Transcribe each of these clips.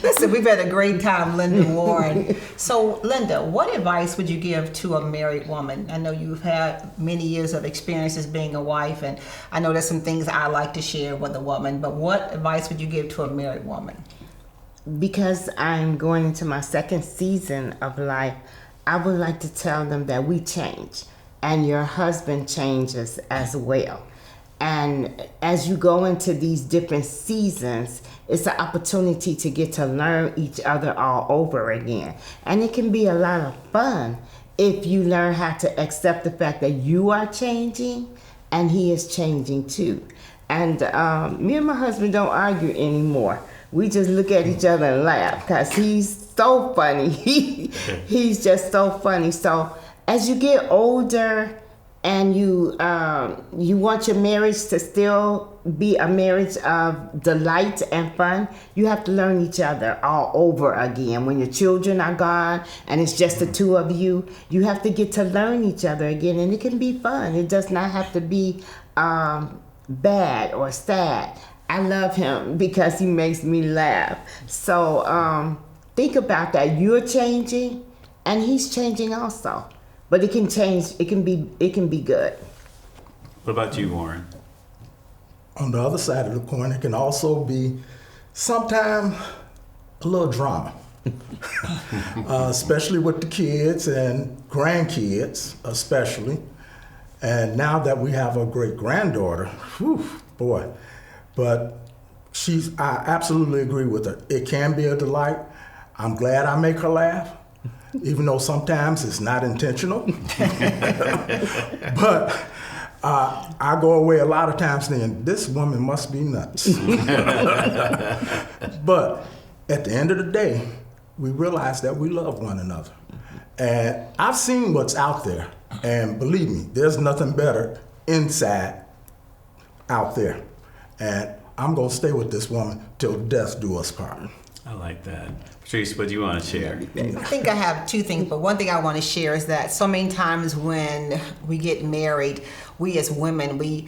Listen, we've had a great time, Linda Warren. So, Linda, what advice would you give to a married woman? I know you've had many years of experience as being a wife, and I know there's some things I like to share with a woman, but what advice would you give to a married woman? Because I'm going into my second season of life, I would like to tell them that we change, and your husband changes as well. And as you go into these different seasons, it's an opportunity to get to learn each other all over again. And it can be a lot of fun if you learn how to accept the fact that you are changing and he is changing too. And me and my husband don't argue anymore. We just look at each other and laugh because he's so funny. He's just so funny. So as you get older and you want your marriage to still be a marriage of delight and fun, you have to learn each other all over again. When your children are gone and it's just the two of you, you have to get to learn each other again, and it can be fun. It does not have to be bad or sad. I love him because he makes me laugh. So think about that. You're changing and he's changing also. But it can change. It can be good. What about you, Warren? On the other side of the coin, it can also be sometimes a little drama, especially with the kids and grandkids, especially. And now that we have a great granddaughter, whew, boy. But I absolutely agree with her. It can be a delight. I'm glad I make her laugh, even though sometimes it's not intentional. But I go away a lot of times saying, this woman must be nuts. But at the end of the day, we realize that we love one another. And I've seen what's out there. And believe me, there's nothing better inside out there. And I'm going to stay with this woman till death do us part. I like that. Patrice, what do you want to share? I think I have two things, but one thing I want to share is that so many times when we get married, we as women, we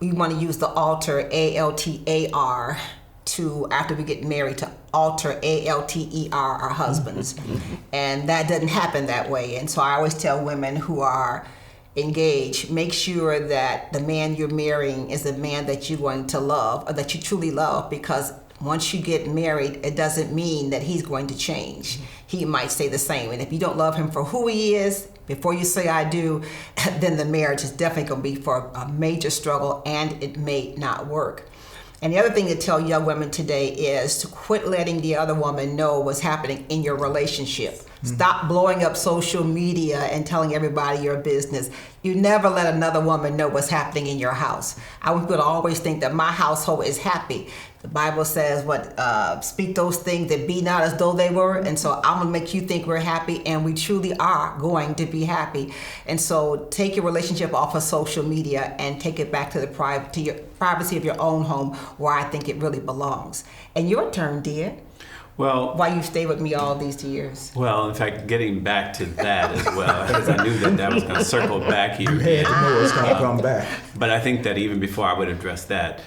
want to use the altar, ALTAR, to, after we get married, to alter, ALTER, our husbands. And that doesn't happen that way. And so I always tell women who are engaged, make sure that the man you're marrying is the man that you're going to love, or that you truly love, because once you get married, it doesn't mean that he's going to change. He might stay the same. And if you don't love him for who he is, before you say I do, then the marriage is definitely going to be for a major struggle, and it may not work. And the other thing to tell young women today is to quit letting the other woman know what's happening in your relationship. Stop blowing up social media and telling everybody your business. You never let another woman know what's happening in your house. I want people to always think that my household is happy. The Bible says, speak those things that be not as though they were. And so I'm gonna make you think we're happy, and we truly are going to be happy. And so take your relationship off of social media and take it back to your privacy of your own home, where I think it really belongs. And your turn, dear. Well, why you stayed with me all these years? Well, in fact, getting back to that as well, because I knew that was going to circle back here. You had to know it's going to come back. But I think that even before I would address that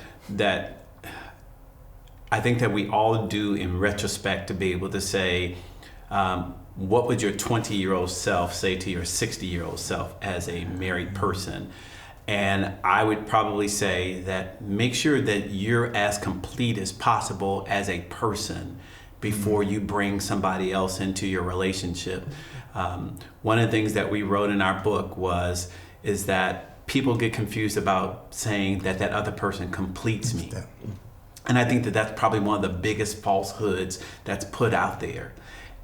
I think that we all do in retrospect to be able to say, what would your 20-year-old self say to your 60-year-old self as a married person? And I would probably say that make sure that you're as complete as possible as a person before you bring somebody else into your relationship. One of the things that we wrote in our book is that people get confused about saying that other person completes me. And I think that that's probably one of the biggest falsehoods that's put out there.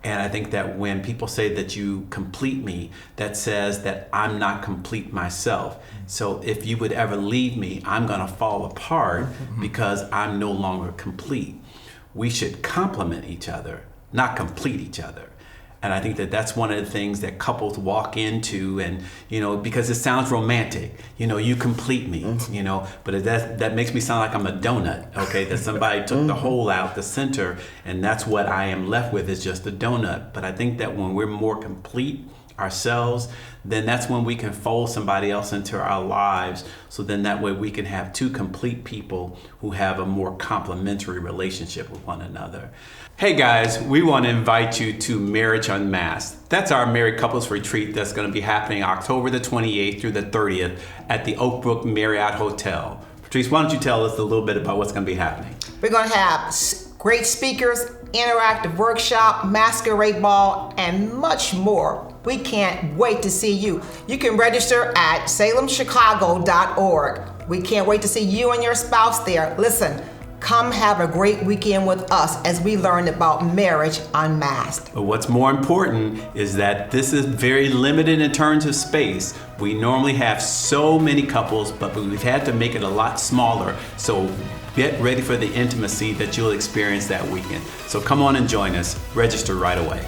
And I think that when people say that you complete me, that says that I'm not complete myself. So if you would ever leave me, I'm gonna fall apart because I'm no longer complete. We should complement each other, not complete each other. And I think that that's one of the things that couples walk into, and, because it sounds romantic, you complete me, but that makes me sound like I'm a donut, okay? That somebody took the hole out, the center, and that's what I am left with, is just a donut. But I think that when we're more complete, ourselves, then that's when we can fold somebody else into our lives. So then that way we can have two complete people who have a more complementary relationship with one another. Hey guys, we want to invite you to Marriage Unmasked. That's our married couples retreat that's going to be happening October the 28th through the 30th at the Oakbrook Marriott Hotel. Patrice, why don't you tell us a little bit about what's going to be happening? We're going to have great speakers, interactive workshop, masquerade ball, and much more. We can't wait to see you. You can register at salemchicago.org. We can't wait to see you and your spouse there. Listen, come have a great weekend with us as we learn about marriage unmasked. But what's more important is that this is very limited in terms of space. We normally have so many couples, but we've had to make it a lot smaller. So get ready for the intimacy that you'll experience that weekend. So come on and join us. Register right away.